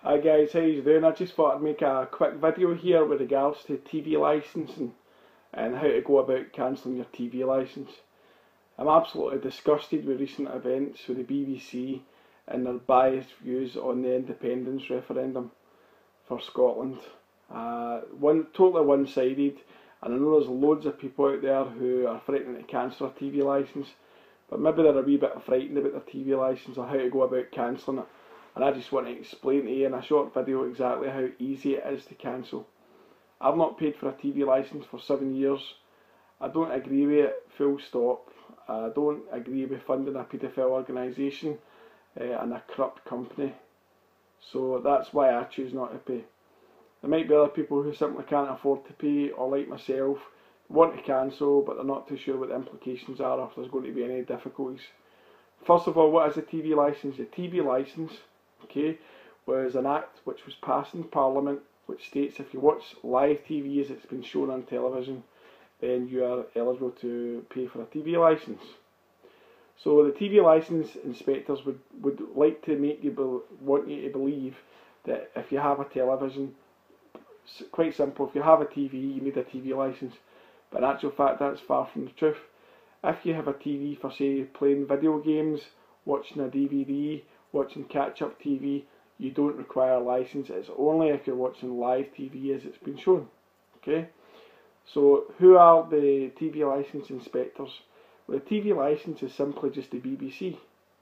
Hi guys, how you doing? I just thought I'd make a quick video here with regards to TV licensing and how to go about cancelling your TV licence. I'm absolutely disgusted with recent events with the BBC and their biased views on the independence referendum for Scotland. Totally one-sided, and I know there's loads of people out there who are threatening to cancel a TV licence, but maybe they're a wee bit frightened about their TV licence or how to go about cancelling it. And I just want to explain to you in a short video exactly how easy it is to cancel. I've not paid for a TV licence for 7 years. I don't agree with it, full stop. I don't agree with funding a paedophile organisation and a corrupt company. So that's why I choose not to pay. There might be other people who simply can't afford to pay, or like myself, want to cancel but they're not too sure what the implications are, if there's going to be any difficulties. First of all, what is a TV licence? A TV licence, was an act which was passed in Parliament which states if you watch live TV as it's been shown on television, then you are eligible to pay for a TV licence. So the TV licence inspectors would like to want you to believe that if you have a television, it's quite simple, if you have a TV you need a TV licence, but in actual fact that's far from the truth. If you have a TV for, say, playing video games, watching a DVD, watching catch-up TV, you don't require a licence. It's only if you're watching live TV as it's been shown. So who are the TV licence inspectors? Well, the TV licence is simply just the BBC.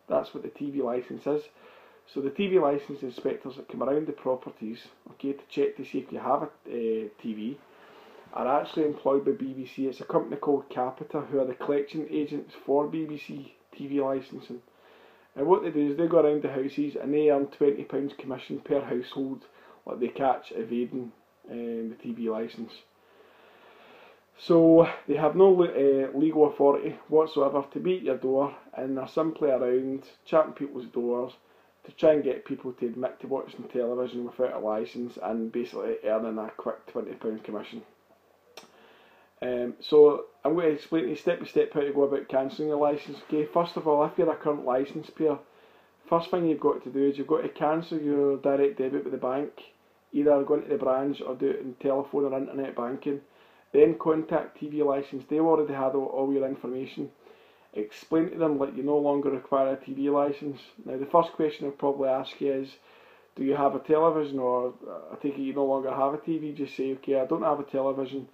That's what the TV licence is. So the TV licence inspectors that come around the properties, to check to see if you have a TV, are actually employed by BBC. It's a company called Capita who are the collection agents for BBC TV licensing. And what they do is they go around the houses and they earn £20 commission per household that they catch evading the TV licence. So they have no legal authority whatsoever to be at your door, and they're simply around champing people's doors to try and get people to admit to watching television without a licence and basically earning a quick £20 commission. So I'm going to explain to you step by step how to go about cancelling your licence. First of all, if you're a current licence payer, first thing you've got to do is you've got to cancel your direct debit with the bank, either going to the branch or do it in telephone or internet banking. Then contact TV licence. They've already had all your information. Explain to them that you no longer require a TV licence. Now the first question I'll probably ask you is, do you have a television, or I take it you no longer have a TV? Just say, okay, I don't have a television,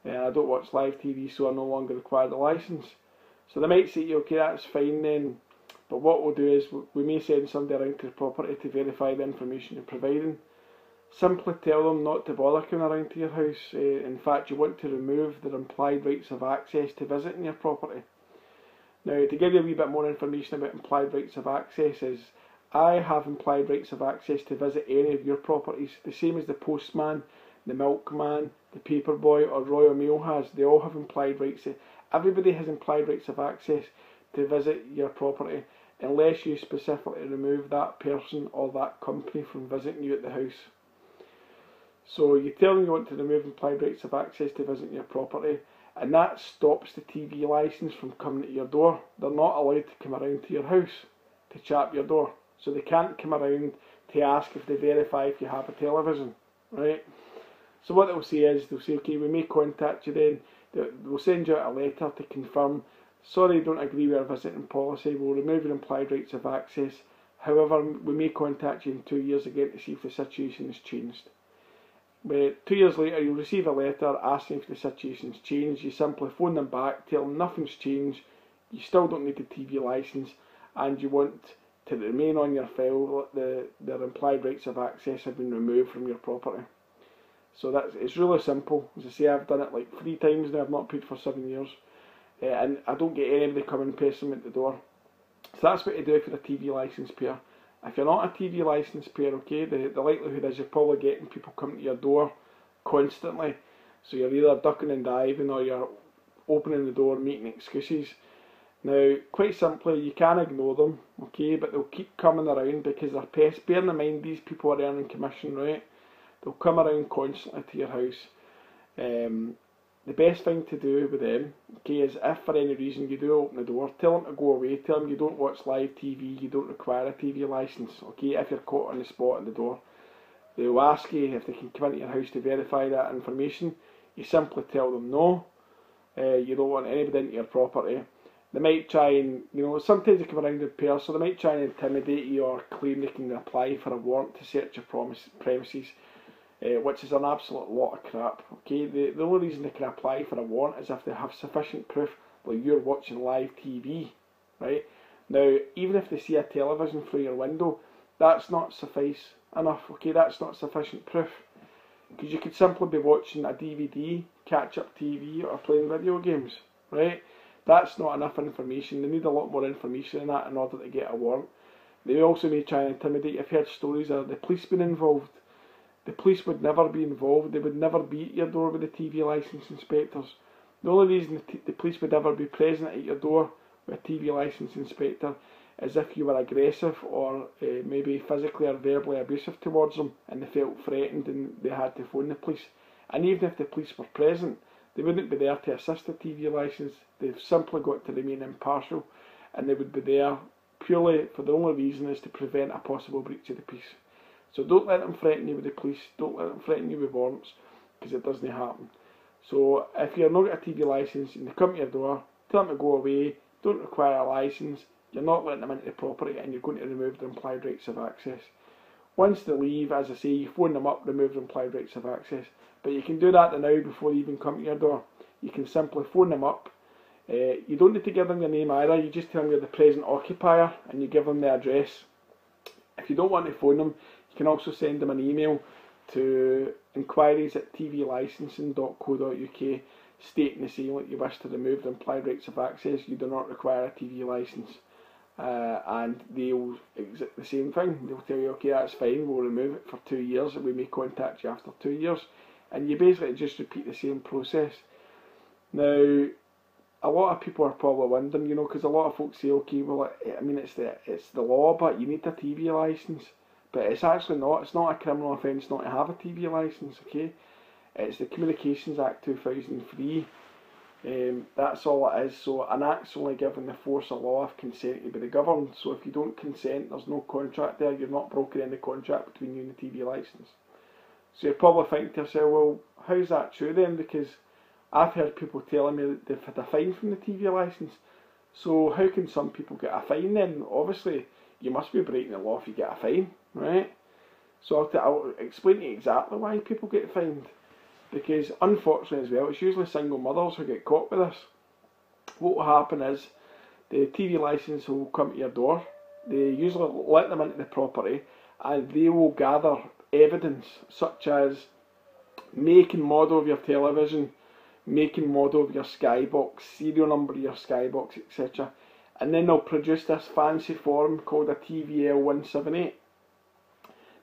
I don't watch live TV, so I no longer require the licence. So they might say to you, okay, that's fine then, but what we'll do is we may send somebody around to the property to verify the information you're providing. Simply tell them not to bother coming around to your house. In fact, you want to remove their implied rights of access to visiting your property. Now, to give you a wee bit more information about implied rights of access is, I have implied rights of access to visit any of your properties, the same as the postman, the milkman, the paperboy or Royal Mail has. They all have implied rights. Everybody has implied rights of access to visit your property unless you specifically remove that person or that company from visiting you at the house. So you tell them you want to remove implied rights of access to visiting your property, and that stops the TV licence from coming to your door. They're not allowed to come around to your house to chap your door. So they can't come around to ask if they verify if you have a television, right? So what they'll say is, they'll say, okay, we may contact you then. We'll send you out a letter to confirm, sorry, don't agree with our visiting policy, we'll remove your implied rights of access. However, we may contact you in 2 years again to see if the situation has changed. But 2 years later, you'll receive a letter asking if the situation's changed. You simply phone them back, tell them nothing's changed, you still don't need the TV licence, and you want to remain on your file that their implied rights of access have been removed from your property. So it's really simple. As I say, I've done it like 3 times now. I've not paid for 7 years, and I don't get anybody coming and pressing them at the door. So that's what you do if you're a TV licence payer. If you're not a TV licence payer, the likelihood is you're probably getting people coming to your door constantly. So you're either ducking and diving or you're opening the door and making excuses. Now, quite simply, you can ignore them, but they'll keep coming around because they're pests. Bearing in mind, these people are earning commission, right? They'll come around constantly to your house. The best thing to do with them, is if for any reason you do open the door, tell them to go away. Tell them you don't watch live TV, you don't require a TV licence, if you're caught on the spot at the door. They'll ask you if they can come into your house to verify that information. You simply tell them no. You don't want anybody into your property. They might try and, sometimes they come around in pairs, so they might try and intimidate you or claim they can apply for a warrant to search your premises, which is an absolute lot of crap. Okay, the only reason they can apply for a warrant is if they have sufficient proof that you're watching live TV, right? Now, even if they see a television through your window, that's not suffice enough, okay? That's not sufficient proof. Because you could simply be watching a DVD, catch-up TV, or playing video games, right? That's not enough information. They need a lot more information than that in order to get a warrant. They also may try and intimidate. I've heard stories of the police being involved. The police would never be involved. They would never be at your door with the TV licence inspectors. The only reason the police would ever be present at your door with a TV licence inspector is if you were aggressive or maybe physically or verbally abusive towards them and they felt threatened and they had to phone the police. And even if the police were present, they wouldn't be there to assist the TV licence. They've simply got to remain impartial, and they would be there purely for the only reason is to prevent a possible breach of the peace. So don't let them threaten you with the police, don't let them threaten you with warrants, because it doesn't happen. So if you're not got a TV licence and they come to your door, tell them to go away, don't require a licence, you're not letting them into the property, and you're going to remove their implied rights of access. Once they leave, as I say, you phone them up, remove their implied rights of access. But you can do that now before they even come to your door. You can simply phone them up. You don't need to give them your name either, you just tell them you're the present occupier and you give them the address. If you don't want to phone them, you can also send them an email to inquiries@tvlicensing.co.uk stating the same, like you wish to remove the implied rights of access, you do not require a TV licence. And they'll exit the same thing. They'll tell you, okay, that's fine, we'll remove it for 2 years and we may contact you after 2 years. And you basically just repeat the same process. Now, a lot of people are probably wondering, because a lot of folks say, okay, well, I mean, it's the law, but you need a TV licence. But it's actually not. It's not a criminal offence not to have a TV licence, okay? It's the Communications Act 2003. That's all it is. So an act's only given the force of law if consented by the governed. So if you don't consent, there's no contract there. You're not broken any contract between you and the TV licence. So you're probably thinking to yourself, well, how's that true then? Because I've heard people telling me that they've had a fine from the TV licence. So how can some people get a fine then? Obviously, you must be breaking the law if you get a fine, right? So I'll explain to you exactly why people get fined. Because unfortunately as well, it's usually single mothers who get caught with this. What will happen is the TV licence will come to your door. They usually let them into the property and they will gather evidence such as make and model of your television, make and model of your skybox, serial number of your skybox, etc. And then they'll produce this fancy form called a TVL 178.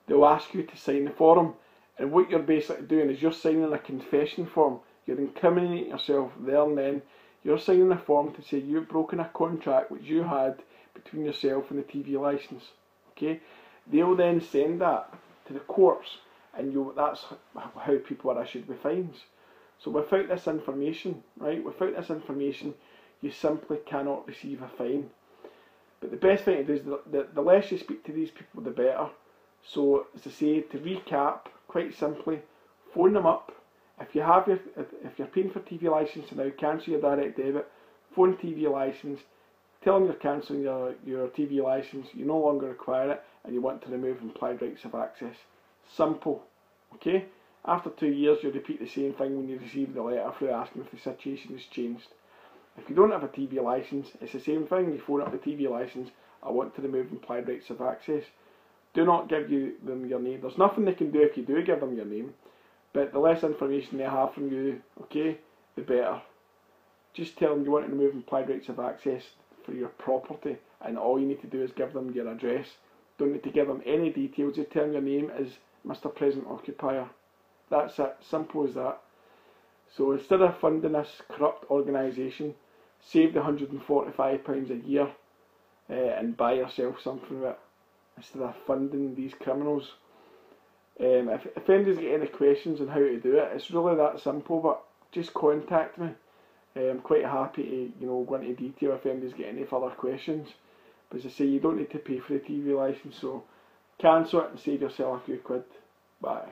They'll ask you to sign the form, and what you're basically doing is you're signing a confession form. You're incriminating yourself there and then. You're signing a form to say you've broken a contract which you had between yourself and the TV licence. Okay? They'll then send that to the courts, and that's how people are issued with fines. So without this information, right, without this information, you simply cannot receive a fine. But the best thing to do is the less you speak to these people, the better. So, as I say, to recap, quite simply, phone them up. If you're paying for TV licence now, cancel your direct debit, phone TV licence, tell them you're cancelling your TV licence, you no longer require it, and you want to remove implied rights of access. Simple. Okay? After 2 years, you'll repeat the same thing when you receive the letter through asking if the situation has changed. If you don't have a TV licence, it's the same thing. You phone up the TV licence, I want to remove implied rights of access. Do not give them your name. There's nothing they can do if you do give them your name, but the less information they have from you, okay, the better. Just tell them you want to remove implied rights of access for your property, and all you need to do is give them your address. Don't need to give them any details. Just tell them your name is Mr. Present Occupier. That's it, simple as that. So instead of funding this corrupt organisation, save the £145 a year and buy yourself something with it, instead of funding these criminals. If anybody's got any questions on how to do it, it's really that simple, but just contact me. I'm quite happy to go into detail if anybody's got any further questions. But as I say, you don't need to pay for the TV licence, so cancel it and save yourself a few quid. Bye.